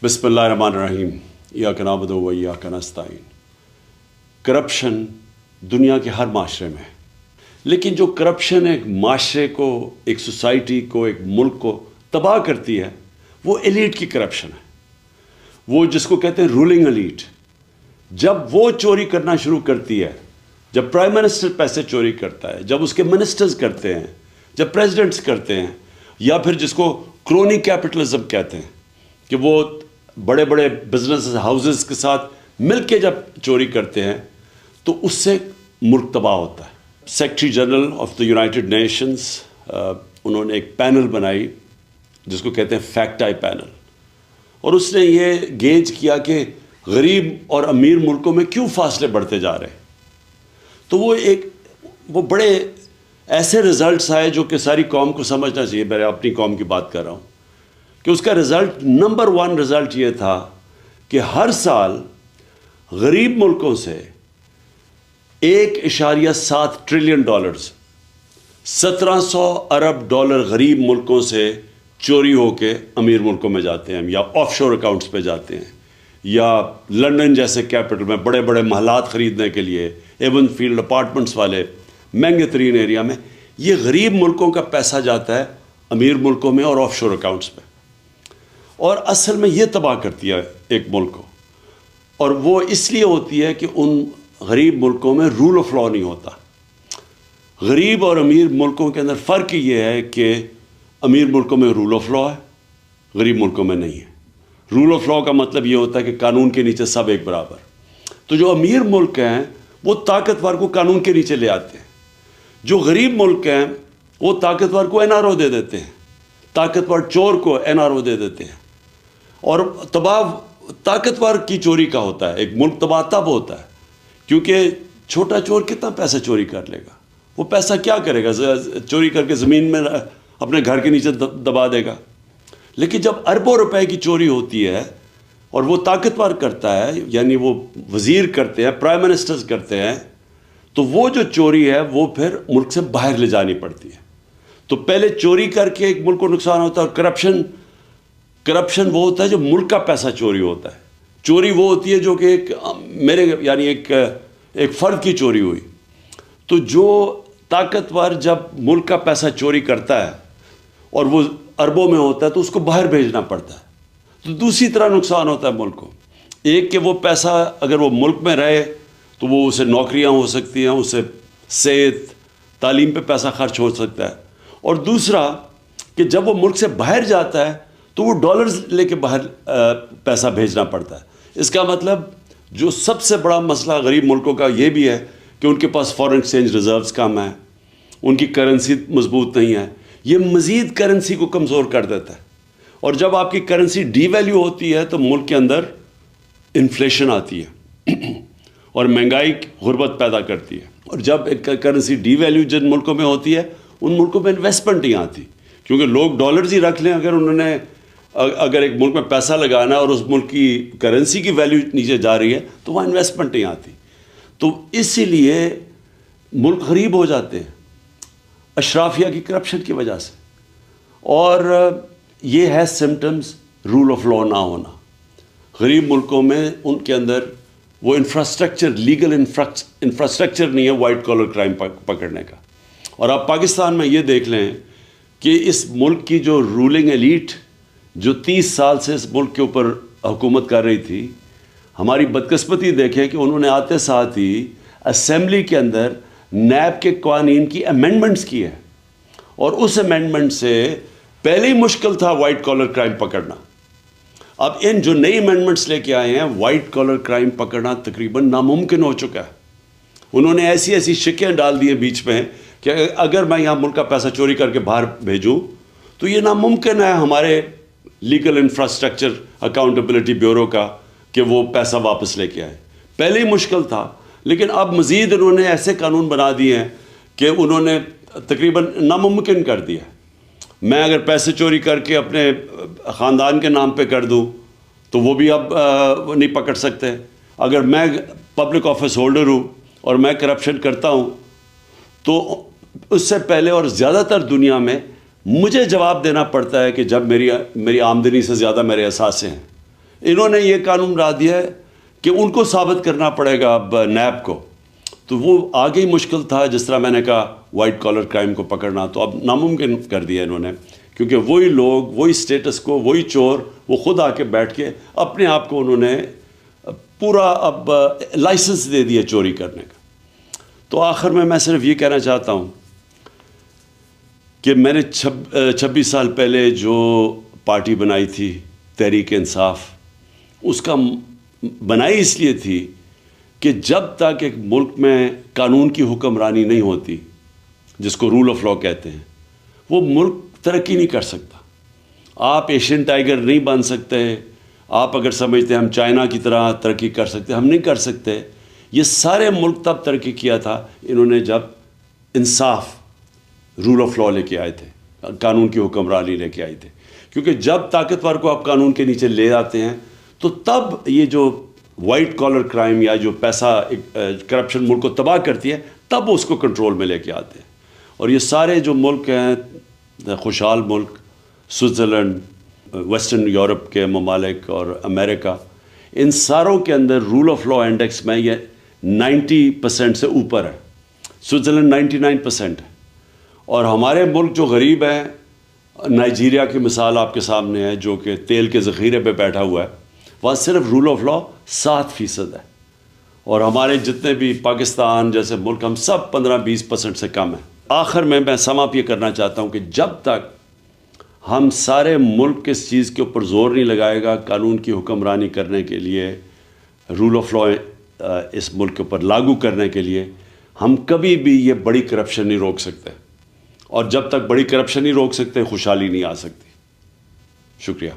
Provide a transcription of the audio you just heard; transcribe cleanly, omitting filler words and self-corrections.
بسم اللہ الرحمن الرحیم ایاک نعبد و ایاک نستعین۔ کرپشن دنیا کے ہر معاشرے میں ہے، لیکن جو کرپشن ایک معاشرے کو، ایک سوسائٹی کو، ایک ملک کو تباہ کرتی ہے وہ ایلیٹ کی کرپشن ہے، وہ جس کو کہتے ہیں رولنگ ایلیٹ۔ جب وہ چوری کرنا شروع کرتی ہے، جب پرائم منسٹر پیسے چوری کرتا ہے، جب اس کے منسٹرز کرتے ہیں، جب پریزیڈنٹس کرتے ہیں، یا پھر جس کو کرونی کیپٹلزم کہتے ہیں کہ وہ بڑے بڑے بزنس ہاؤسز کے ساتھ مل کے جب چوری کرتے ہیں تو اس سے ملک تباہ ہوتا ہے۔ Secretary general of the United nations انہوں نے ایک پینل بنائی جس کو کہتے ہیں فیکٹ آئی پینل، اور اس نے یہ گیج کیا کہ غریب اور امیر ملکوں میں کیوں فاصلے بڑھتے جا رہے ہیں۔ تو وہ بڑے ایسے رزلٹس آئے جو کہ ساری قوم کو سمجھنا چاہیے۔ میں اپنی قوم کی بات کر رہا ہوں کہ اس کا رزلٹ نمبر 1 رزلٹ یہ تھا کہ ہر سال غریب ملکوں سے $1.7 ٹریلین 1700 ارب ڈالر غریب ملکوں سے چوری ہو کے امیر ملکوں میں جاتے ہیں، یا آف شور اکاؤنٹس پہ جاتے ہیں، یا لنڈن جیسے کیپٹل میں بڑے بڑے محلات خریدنے کے لیے، ایون فیلڈ اپارٹمنٹس والے مہنگے ترین ایریا میں یہ غریب ملکوں کا پیسہ جاتا ہے امیر ملکوں میں اور آف شور اکاؤنٹس پہ، اور اصل میں یہ تباہ کرتی ہے ایک ملک کو۔ اور وہ اس لیے ہوتی ہے کہ ان غریب ملکوں میں رول آف لا نہیں ہوتا۔ غریب اور امیر ملکوں کے اندر فرق یہ ہے کہ امیر ملکوں میں رول آف لا ہے، غریب ملکوں میں نہیں ہے۔ رول آف لا کا مطلب یہ ہوتا ہے کہ قانون کے نیچے سب ایک برابر۔ تو جو امیر ملک ہیں وہ طاقتور کو قانون کے نیچے لے آتے ہیں، جو غریب ملک ہیں وہ طاقتور کو NRO دے دیتے ہیں، طاقتور چور کو NRO دے دیتے ہیں۔ اور طاقتور کی چوری کا ہوتا ہے، ایک ملک تباہ تب ہوتا ہے کیونکہ چھوٹا چور کتنا پیسہ چوری کر لے گا، وہ پیسہ کیا کرے گا، چوری کر کے زمین میں اپنے گھر کے نیچے دبا دے گا۔ لیکن جب اربوں روپے کی چوری ہوتی ہے اور وہ طاقتور کرتا ہے، یعنی وہ وزیر کرتے ہیں، پرائم منسٹرز کرتے ہیں، تو وہ جو چوری ہے وہ پھر ملک سے باہر لے جانی پڑتی ہے۔ تو پہلے چوری کر کے ایک ملک کو نقصان ہوتا ہے، اور کرپشن وہ ہوتا ہے جو ملک کا پیسہ چوری ہوتا ہے۔ چوری وہ ہوتی ہے جو کہ ایک فرد کی چوری ہوئی۔ تو جو طاقتور جب ملک کا پیسہ چوری کرتا ہے اور وہ اربوں میں ہوتا ہے تو اس کو باہر بھیجنا پڑتا ہے، تو دوسری طرح نقصان ہوتا ہے ملک کو۔ ایک کہ وہ پیسہ اگر وہ ملک میں رہے تو وہ اسے نوکریاں ہو سکتی ہیں، اسے صحت تعلیم پہ پیسہ خرچ ہو سکتا ہے، اور دوسرا کہ جب وہ ملک سے باہر جاتا ہے تو وہ ڈالرز لے کے باہر پیسہ بھیجنا پڑتا ہے۔ اس کا مطلب جو سب سے بڑا مسئلہ غریب ملکوں کا یہ بھی ہے کہ ان کے پاس فارن ایکسچینج ریزروز کم ہیں، ان کی کرنسی مضبوط نہیں ہے، یہ مزید کرنسی کو کمزور کر دیتا ہے۔ اور جب آپ کی کرنسی ڈی ویلیو ہوتی ہے تو ملک کے اندر انفلیشن آتی ہے اور مہنگائی غربت پیدا کرتی ہے۔ اور جب ایک کرنسی ڈی ویلیو جن ملکوں میں ہوتی ہے ان ملکوں میں انویسٹمنٹ نہیں آتی، کیونکہ لوگ ڈالرز ہی رکھ لیں اگر ایک ملک میں پیسہ لگانا اور اس ملک کی کرنسی کی ویلیو نیچے جا رہی ہے تو وہاں انویسٹمنٹ نہیں آتی۔ تو اسی لیے ملک غریب ہو جاتے ہیں اشرافیہ کی کرپشن کی وجہ سے، اور یہ ہے سمٹمز رول آف لا نہ ہونا۔ غریب ملکوں میں ان کے اندر وہ انفراسٹرکچر، لیگل انفراسٹرکچر نہیں ہے وائٹ کالر کرائم پکڑنے کا۔ اور آپ پاکستان میں یہ دیکھ لیں کہ اس ملک کی جو رولنگ ایلیٹ جو 30 سال سے اس ملک کے اوپر حکومت کر رہی تھی، ہماری بدقسمتی دیکھیں کہ انہوں نے آتے ساتھ ہی اسمبلی کے اندر نیب کے قوانین کی امینڈمنٹس کی ہے، اور اس امینڈمنٹ سے پہلے ہی مشکل تھا وائٹ کالر کرائم پکڑنا۔ اب ان جو نئی امینڈمنٹس لے کے آئے ہیں وائٹ کالر کرائم پکڑنا تقریباً ناممکن ہو چکا ہے۔ انہوں نے ایسی شکیں ڈال دی ہیں بیچ میں کہ اگر میں یہاں ملک کا پیسہ چوری کر کے باہر بھیجوں تو یہ ناممکن ہے ہمارے لیگل انفراسٹرکچر اکاؤنٹیبلٹی بیورو کا کہ وہ پیسہ واپس لے کے آئے۔ پہلے ہی مشکل تھا، لیکن اب مزید انہوں نے ایسے قانون بنا دیے ہیں کہ انہوں نے تقریباً ناممکن کر دیا۔ میں اگر پیسے چوری کر کے اپنے خاندان کے نام پہ کر دوں تو وہ بھی اب نہیں پکڑ سکتے۔ اگر میں پبلک آفس ہولڈر ہوں اور میں کرپشن کرتا ہوں تو اس سے پہلے اور زیادہ تر دنیا میں مجھے جواب دینا پڑتا ہے کہ جب میری آمدنی سے زیادہ میرے اثاثے ہیں۔ انہوں نے یہ قانون بنا دیا ہے کہ ان کو ثابت کرنا پڑے گا اب نیب کو، تو وہ آگے ہی مشکل تھا. جس طرح میں نے کہا وائٹ کالر کرائم کو پکڑنا، تو اب ناممکن کر دیا انہوں نے، کیونکہ وہی لوگ، وہی سٹیٹس کو، وہی چور، وہ خود آ کے بیٹھ کے اپنے آپ کو انہوں نے پورا اب لائسنس دے دیا چوری کرنے کا. تو آخر میں صرف یہ کہنا چاہتا ہوں کہ میں نے 26 سال پہلے جو پارٹی بنائی تھی تحریک انصاف، اس کا بنائی اس لیے تھی کہ جب تک ایک ملک میں قانون کی حکمرانی نہیں ہوتی، جس کو رول آف لا کہتے ہیں، وہ ملک ترقی نہیں کر سکتا. آپ ایشین ٹائیگر نہیں بن سکتے. آپ اگر سمجھتے ہیں ہم چائنا کی طرح ترقی کر سکتے، ہم نہیں کر سکتے. یہ سارے ملک تب ترقی کیا تھا انہوں نے جب انصاف، رول آف لا لے کے آئے تھے، قانون کی حکمرانی لے کے آئے تھے. کیونکہ جب طاقتور کو آپ قانون کے نیچے لے آتے ہیں تو تب یہ جو وائٹ کالر کرائم یا جو پیسہ کرپشن ملک کو تباہ کرتی ہے، تب اس کو کنٹرول میں لے کے آتے ہیں. اور یہ سارے جو ملک ہیں، خوشحال ملک، سوئٹزرلینڈ، ویسٹرن یورپ کے ممالک اور امریکہ، ان ساروں کے اندر رول آف لا انڈیکس میں یہ 90% سے اوپر ہے. سوئٹزرلینڈ 99% ہے. اور ہمارے ملک جو غریب ہیں، نائجیریا کی مثال آپ کے سامنے ہے، جو کہ تیل کے ذخیرے پہ بیٹھا ہوا ہے، وہاں صرف رول آف لا 7% ہے. اور ہمارے جتنے بھی پاکستان جیسے ملک، ہم سب 15-20% سے کم ہیں. آخر میں سم اپ یہ کرنا چاہتا ہوں کہ جب تک ہم سارے ملک اس چیز کے اوپر زور نہیں لگائے گا قانون کی حکمرانی کرنے کے لیے، رول آف لا اس ملک کے اوپر لاگو کرنے کے لیے، ہم کبھی بھی یہ بڑی کرپشن نہیں روک سکتے. اور جب تک بڑی کرپشن نہیں روک سکتے، خوشحالی نہیں آ سکتی. شکریہ.